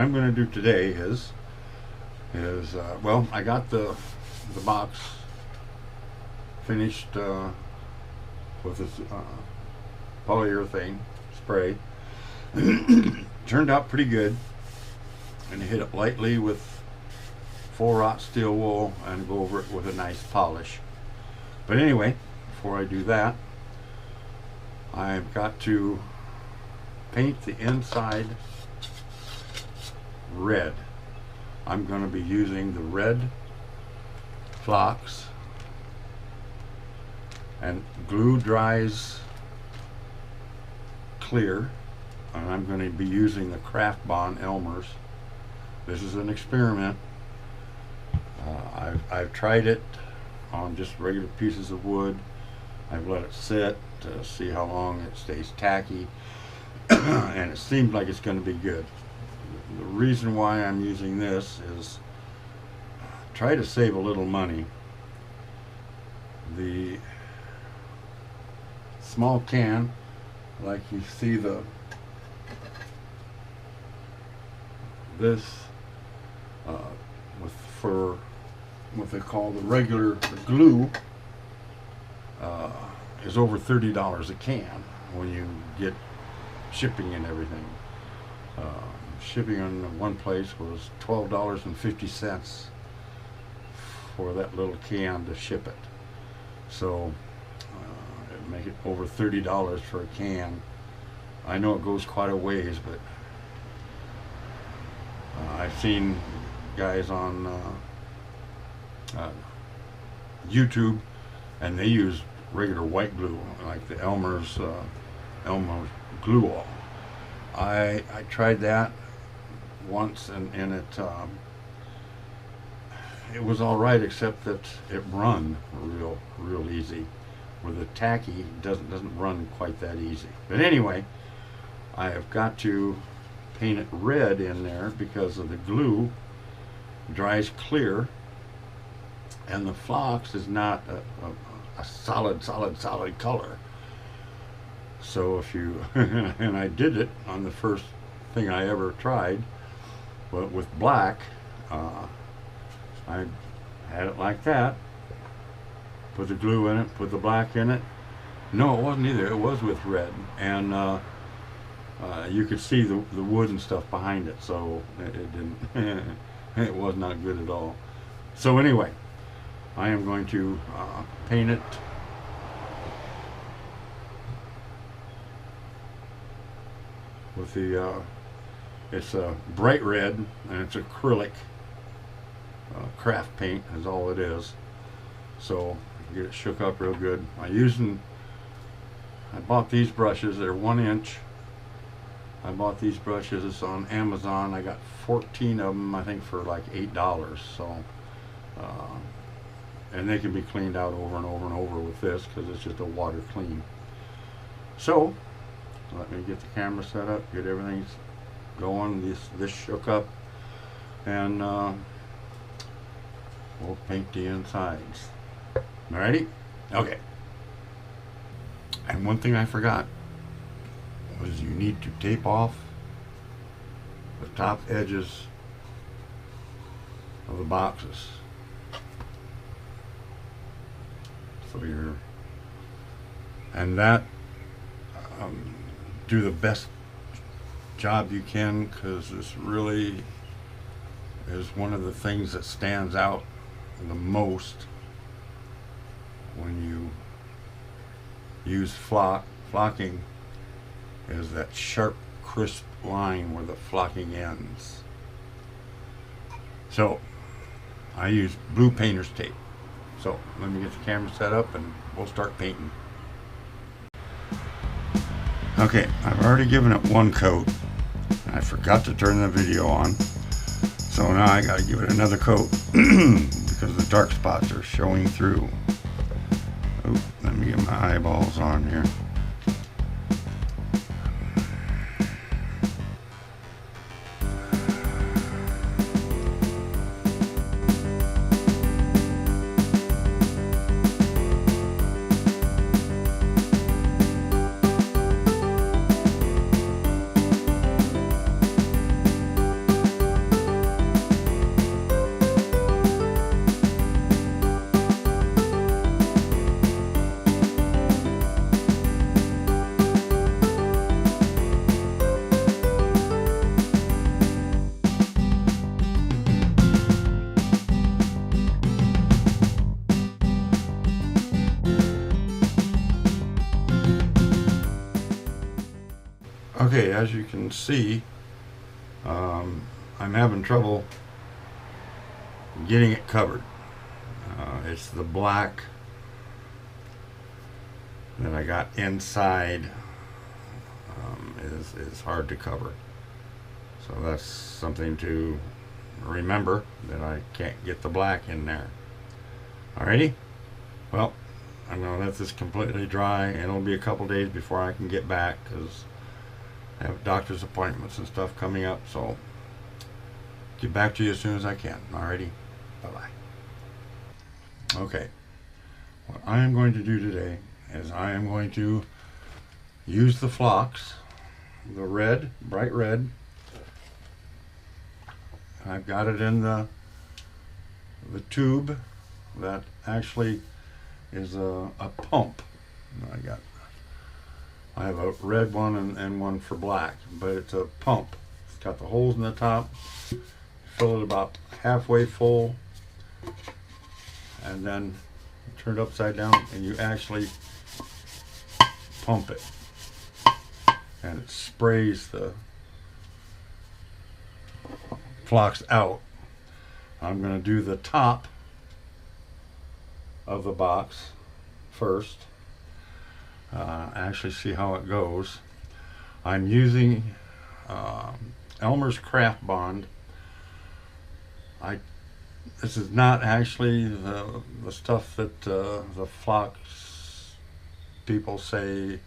I'm going to do today is well, I got the box finished with this polyurethane spray. Turned out pretty good, and hit it lightly with 4-aught steel wool and go over it with a nice polish. But anyway, before I do that, I've got to paint the inside red. I'm going to be using the red flocks, and glue dries clear, and I'm going to be using the Craft Bond Elmer's. This is an experiment. I've tried it on just regular pieces of wood. I've let it sit to see how long it stays tacky, and it seems like it's going to be good. The reason why I'm using this is try to save a little money. The small can, like you see this for what they call the regular glue, is over $30 a can when you get shipping and everything. Shipping in one place was $12.50 for that little can to ship it. So it'd make it over $30 for a can. I know it goes quite a ways, but I've seen guys on YouTube, and they use regular white glue, like the Elmer's glue all. I tried that once, and it was all right, except that it run real easy. Where the tacky doesn't run quite that easy. But anyway, I have got to paint it red in there because of the glue dries clear, and the flocks is not a solid color. So if you and I did it on the first thing I ever tried, but with black. I had it like that, put the glue in it, put the black in it. No, it wasn't either. It was with red, and you could see the wood and stuff behind it, so it didn't. It was not good at all. So anyway, I am going to paint it with the. It's a bright red, and it's acrylic. Craft paint is all it is. So get it shook up real good. I bought these brushes. They're 1 inch. I bought these brushes on Amazon. I got 14 of them, I think, for like $8. So and they can be cleaned out over and over and over with this, because it's just a water clean. So let me get the camera set up, get everything going. This shook up, and we'll paint the insides. Alrighty? Okay. And one thing I forgot was you need to tape off the top edges of the boxes. So and that, do the best job you can, because this really is one of the things that stands out the most when you use flocking, is that sharp, crisp line where the flocking ends. So I use blue painter's tape. So let me get the camera set up and we'll start painting. Okay, I've already given it one coat. I forgot to turn the video on, so now I got to give it another coat because the dark spots are showing through. Oh, let me get my eyeballs on here. Okay, as you can see, I'm having trouble getting it covered. It's the black that I got inside is hard to cover. So that's something to remember, that I can't get the black in there. Alrighty? Well, I'm going to let this completely dry, and it'll be a couple days before I can get back, because I have doctor's appointments and stuff coming up. So get back to you as soon as I can. Alrighty? Bye-bye. Okay. What I am going to do today is I am going to use the phlox, the red, bright red. I've got it in the tube that actually is a pump. I have a red one and one for black, but it's a pump. It's got the holes in the top. Fill it about halfway full, and then turn it upside down, and you actually pump it, and it sprays the phlox out. I'm going to do the top of the box first. Actually see how it goes. I'm using Elmer's Craft Bond. This is not actually the stuff that the phlox people say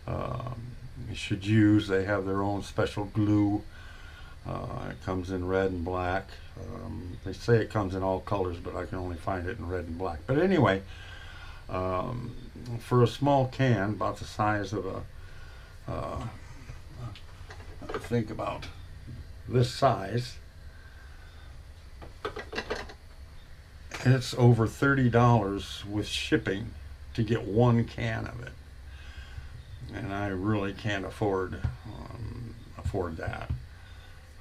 you should use. They have their own special glue. It comes in red and black. They say it comes in all colors, but I can only find it in red and black. But anyway, for a small can, about the size of I think about this size, it's over $30 with shipping to get one can of it, and I really can't afford that.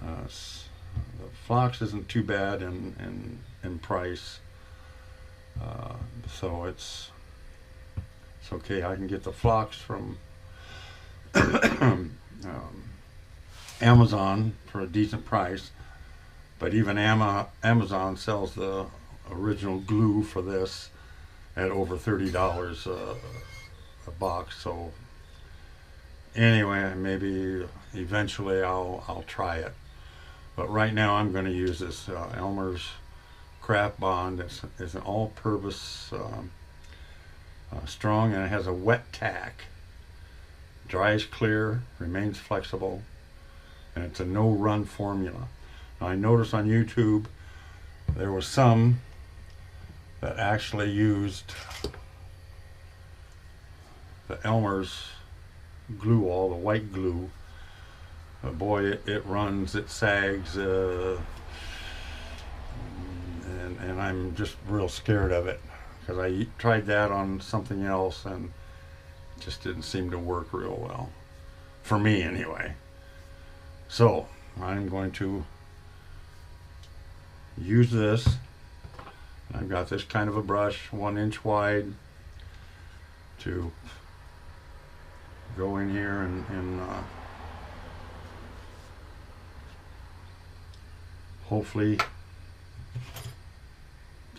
The phlox isn't too bad in price, so it's okay. I can get the phlox from Amazon for a decent price, but even Amazon sells the original glue for this at over $30 a box. So anyway, maybe eventually I'll try it. But right now I'm going to use this Elmer's Craft Bond. It's an all-purpose strong, and it has a wet tack. Dries clear, remains flexible, and it's a no-run formula. Now, I noticed on YouTube there was some that actually used the Elmer's glue, all the white glue. Boy, it runs, it sags, and I'm just real scared of it, because I tried that on something else and it just didn't seem to work real well, for me anyway. So I'm going to use this. I've got this kind of a brush, 1 inch wide, to go in here and hopefully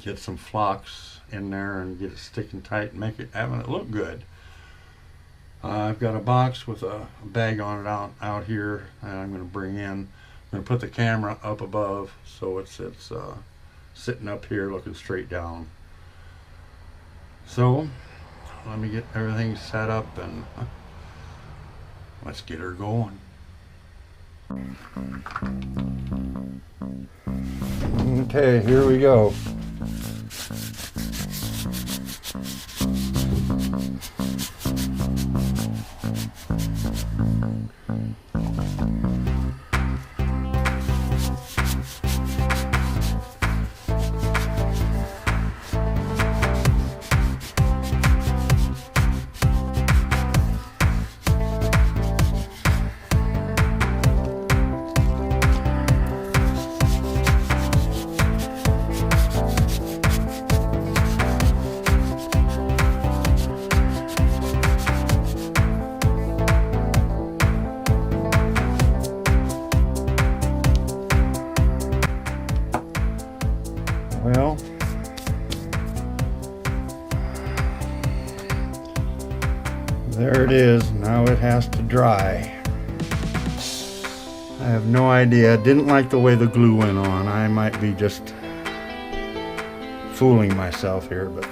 get some phlox in there and get it sticking tight and having it look good. I've got a box with a bag on it out here, and I'm going to bring in. I'm going to put the camera up above so it's sitting up here looking straight down. So let me get everything set up and let's get her going. Okay, here we go. There it is. Now it has to dry. I have no idea. Didn't like the way the glue went on. I might be just fooling myself here, but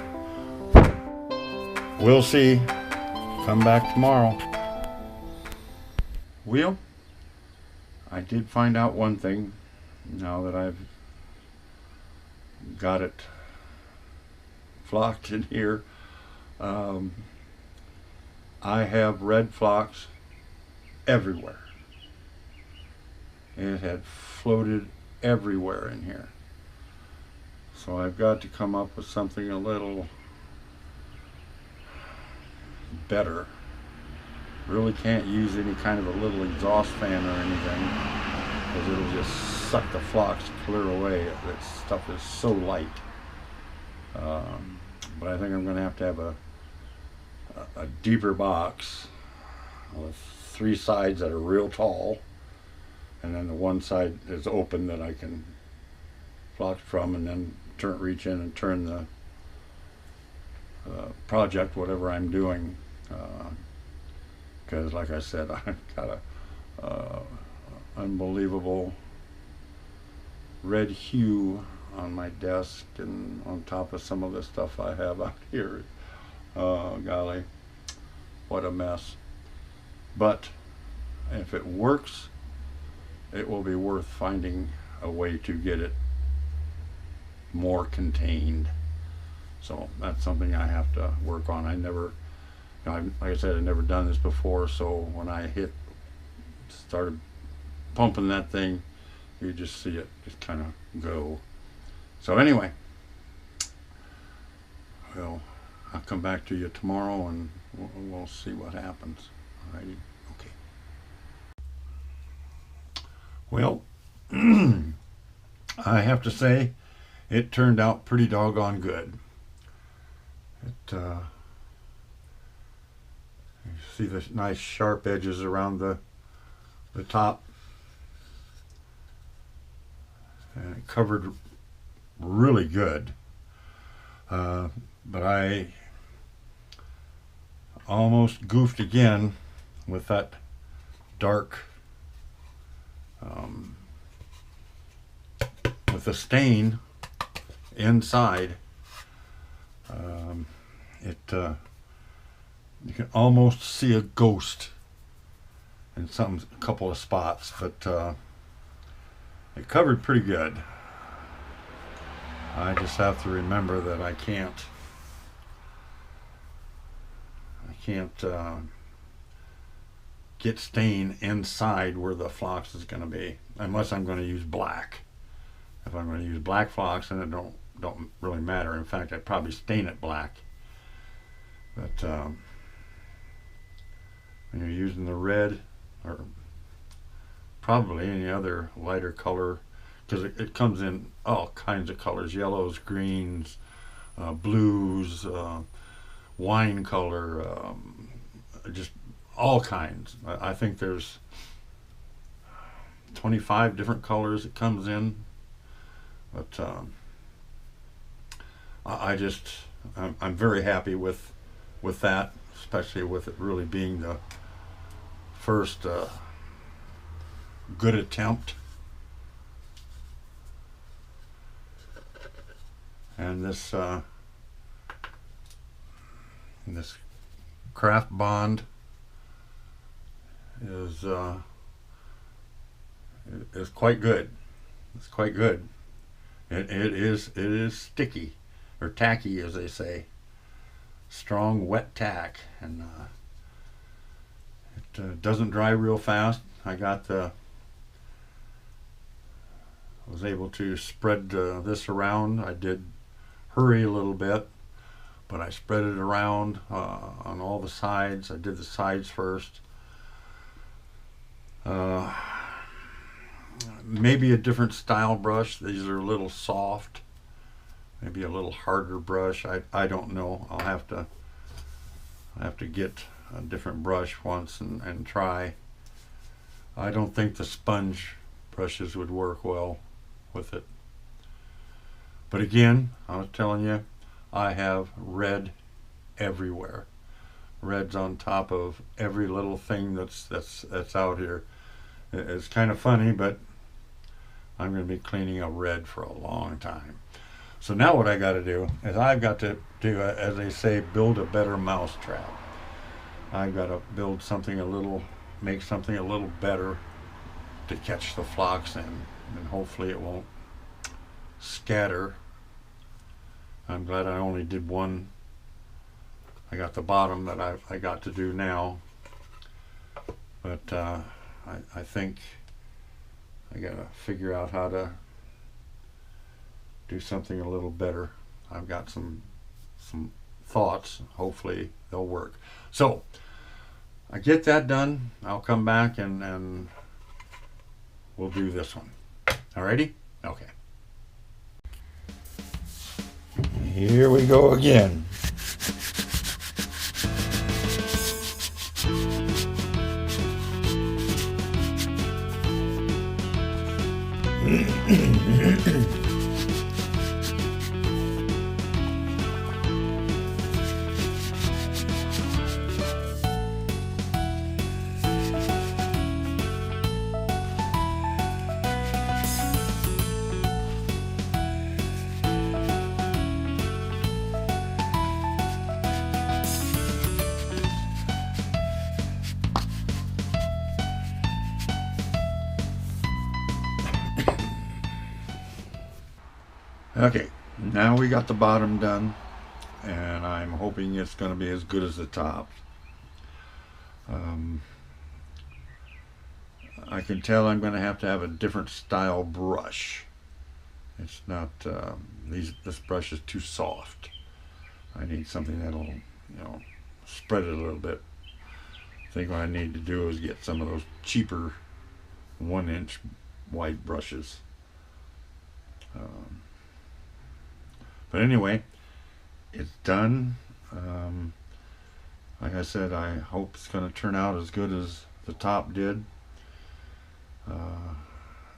we'll see. Come back tomorrow. Well, I did find out one thing now that I've got it flocked in here. I have red flocks everywhere. It had floated everywhere in here. So I've got to come up with something a little better. Really can't use any kind of a little exhaust fan or anything, because it'll just suck the flocks clear away. That stuff is so light. But I think I'm going to have a deeper box with 3 sides that are real tall, and then the one side is open that I can flock from, and then reach in and turn the project, whatever I'm doing, because like I said, I've got a unbelievable red hue on my desk and on top of some of the stuff I have out here. Golly, what a mess. But if it works, it will be worth finding a way to get it more contained. So that's something I have to work on. I never, like I said, I've never done this before, so when I started pumping that thing, you just see it just kind of go. So anyway, well, I'll come back to you tomorrow and we'll see what happens. Alrighty, okay. Well, I have to say, it turned out pretty doggone good. You see the nice sharp edges around the top, and it covered really good. But I almost goofed again with that dark, with the stain inside. You can almost see a ghost in a couple of spots, but it covered pretty good. I just have to remember that I can't get stain inside where the phlox is going to be, unless I'm going to use black. If I'm going to use black phlox, then it don't really matter. In fact, I'd probably stain it black. But when you're using the red, or probably any other lighter color, because it comes in all kinds of colors: yellows, greens, blues, wine color, just all kinds. I think there's 25 different colors it comes in. But I'm very happy with that, especially with it really being the first good attempt. And this craft bond is quite good. It's quite good. It is sticky, or tacky, as they say. Strong, wet tack, and it doesn't dry real fast. I was able to spread this around. I did hurry a little bit, but I spread it around on all the sides. I did the sides first. Maybe a different style brush. These are a little soft. Maybe a little harder brush. I don't know. I'll have to get a different brush once and try. I don't think the sponge brushes would work well with it. But again, I was telling you, I have red everywhere. reds on top of every little thing that's out here. It's kind of funny, but I'm going to be cleaning a red for a long time. So now what I got to do is I've got to do, as they say, build a better mousetrap. I've got to build something make something a little better to catch the flocks in, and hopefully it won't scatter. I'm glad I only did one. I got the bottom that I got to do now, but I think I gotta figure out how to do something a little better. I've got some thoughts. Hopefully they'll work. So I get that done, I'll come back and we'll do this one. Alrighty? Okay. Here we go again. Okay, now we got the bottom done, and I'm hoping it's going to be as good as the top. I can tell I'm going to have a different style brush. It's not, this brush is too soft. I need something that'll, spread it a little bit. I think what I need to do is get some of those cheaper 1-inch white brushes. But anyway, it's done. Like I said, I hope it's going to turn out as good as the top did.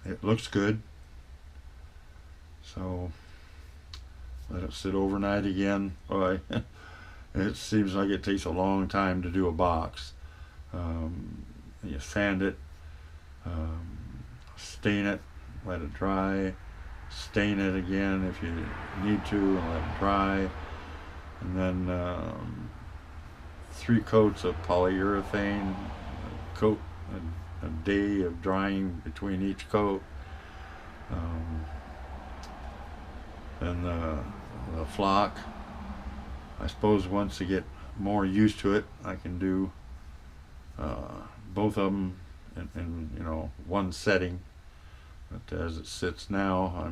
It looks good. So let it sit overnight again. Boy, it seems like it takes a long time to do a box. You sand it, stain it, let it dry. Stain it again if you need to and let it dry, and then 3 coats of polyurethane, a day of drying between each coat. Then the flock, I suppose once I get more used to it, I can do both of them in one setting. But as it sits now,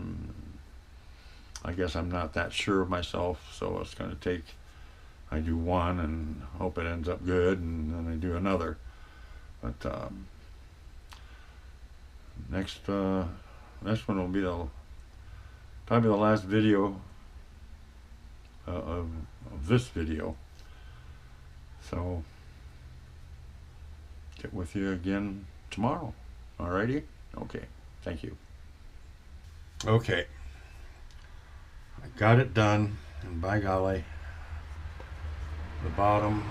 I guess I'm not that sure of myself, so it's going to take, I do one and hope it ends up good, and then I do another. But next one will be probably the last video of this video. So get with you again tomorrow. Alrighty? Okay. Thank you. Okay. I got it done, and by golly, the bottom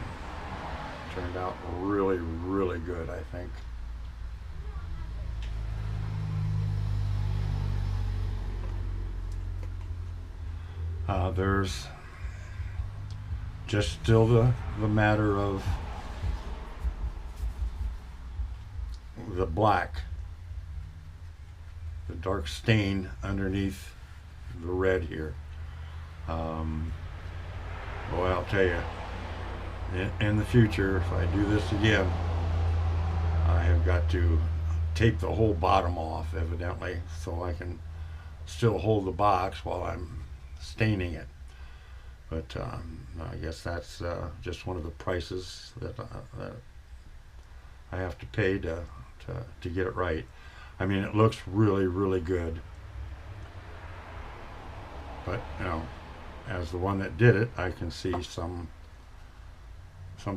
turned out really, really good, I think. There's just still the matter of the black, the dark stain underneath the red here. Boy, I'll tell you, in the future, if I do this again, I have got to tape the whole bottom off, evidently, so I can still hold the box while I'm staining it. But I guess that's just one of the prices that I have to pay to get it right. I mean, it looks really, really good. But, as the one that did it, I can see some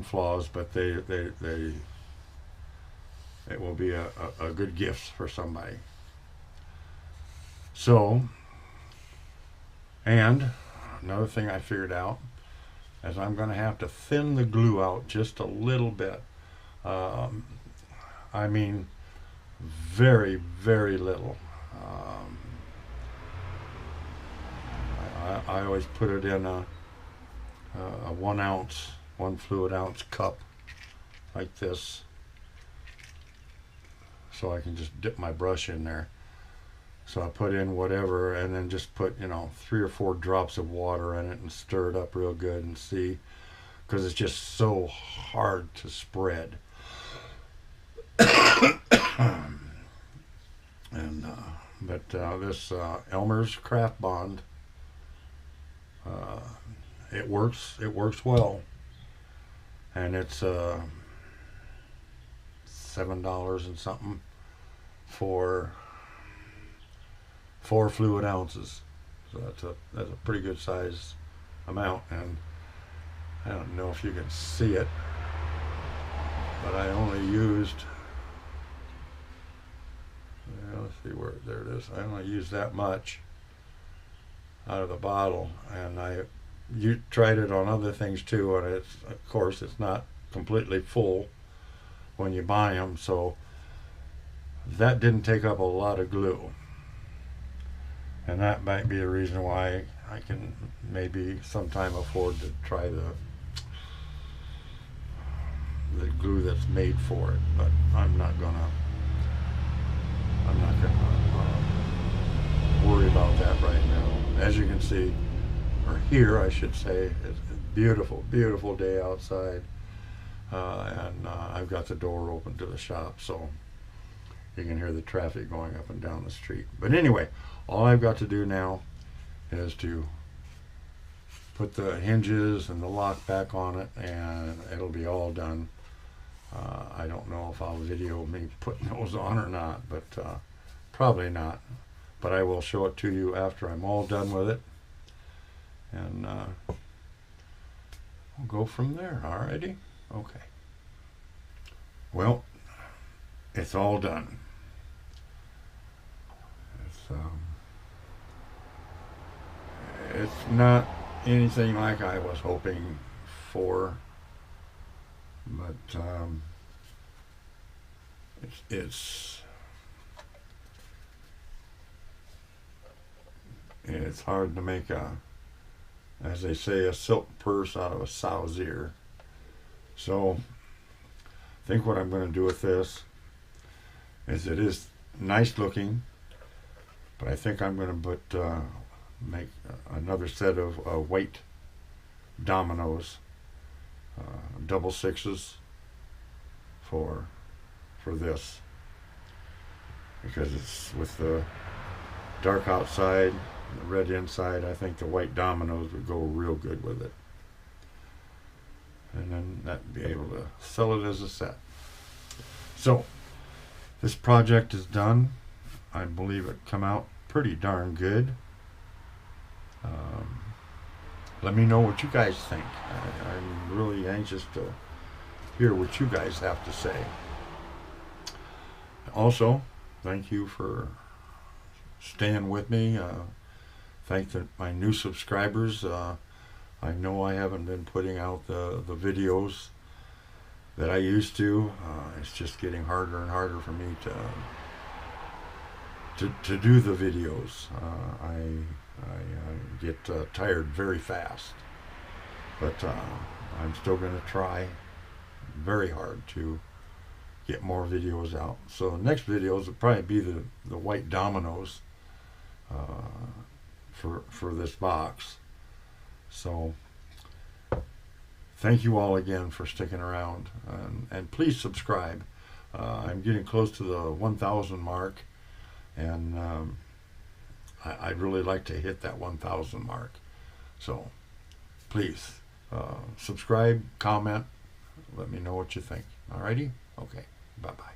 flaws, but it will be a good gift for somebody. So, and another thing I figured out, as I'm going to have to thin the glue out just a little bit. I mean, very, very little. I always put it in a 1 ounce, 1 fluid ounce cup like this, so I can just dip my brush in there. So I put in whatever, and then just put, 3 or 4 drops of water in it and stir it up real good and see, because it's just so hard to spread. But this Elmer's Craft Bond, it works well, and it's $7 and something for 4 fluid ounces. So that's a pretty good size amount, and I don't know if you can see it, but I only used, let's see where, there it is. I only used that much out of the bottle, and you tried it on other things too, and it's, of course, it's not completely full when you buy them, so that didn't take up a lot of glue, and that might be a reason why I can maybe sometime afford to try the glue that's made for it, but I'm not gonna worry about that right now. As you can see, or hear I should say, it's a beautiful, beautiful day outside, and I've got the door open to the shop, so you can hear the traffic going up and down the street. But anyway, all I've got to do now is to put the hinges and the lock back on it, and it'll be all done. I don't know if I'll video me putting those on or not, but probably not. But I will show it to you after I'm all done with it, and we'll go from there. Alrighty? Okay. Well, it's all done. It's not anything like I was hoping for, but it's hard to make as they say, a silk purse out of a sow's ear. So I think what I'm going to do with this is, it is nice looking, but I think I'm going to make another set of white dominoes, double 6s for this, because it's with the dark outside, the red inside. I think the white dominoes would go real good with it, and then that'd be able to sell it as a set. So this project is done. I believe it come out pretty darn good. Let me know what you guys think. I'm really anxious to hear what you guys have to say. Also, thank you for staying with me. Thank my new subscribers. I know I haven't been putting out the videos that I used to. It's just getting harder and harder for me to do the videos. I get tired very fast, but I'm still going to try very hard to get more videos out. So next videos will probably be the white dominoes for this box. So thank you all again for sticking around, and please subscribe. I'm getting close to the 1,000 mark, and I'd really like to hit that 1,000 mark. So please subscribe, comment, let me know what you think. Alrighty? Okay, bye-bye.